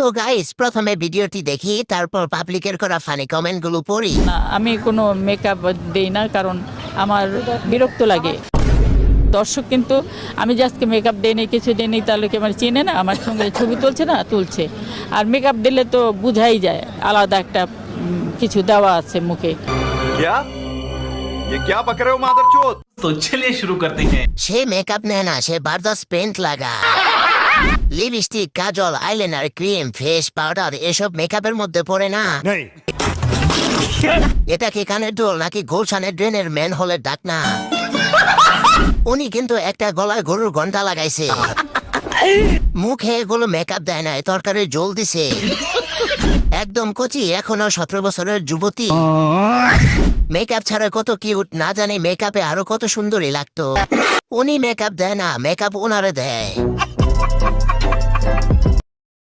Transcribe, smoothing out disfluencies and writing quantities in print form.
তো গাইস প্রথমে ভিডিওটি দেখি, তারপর পাবলিকের করা ফানি কমেন্টগুলো পড়ি। না, আমি কোনো মেকআপ দেই না, কারণ আমার বিরক্ত লাগে। দর্শক কিন্তু আমি যে আজকে মেকআপ দেয়নি, কিছু দেয়নি, তাহলে কি আমার চেনে না? আমার সঙ্গে ছবি তুলছে না, তুলছে। আর মেকআপ দিলে তো বোঝাই যায় আলাদা একটা কিছু দেওয়া আছে মুখে। क्या ये क्या बक रहे हो मादरचोद। तो चलिए शुरू करते हैं। সে মেকআপ নেয় না, সে বারদাস পেন্ট লাগা। লিপস্টিক, কাজল, আইলাইনার, ক্রিম, ফেস পাউডার এসব মেকআপের মধ্যে পড়ে না। এটা কি কানের দুল নাকি গুলশানের ড্রেনের ম্যান হলের ডাক না? উনি কিন্তু একটা গলায় গরুর ঘন্টা লাগাইছে। মুখে এগুলো মেকআপ দেয় না, তরকারি জল দিছে। একদম কচি, এখনো 17 বছরের যুবতী। মেকআপ ছাড়া কত কিউট না জানি, মেকআপে আরো কত সুন্দরী লাগতো। উনি মেকআপ দেয় না, মেকআপ ওনারে দেয়।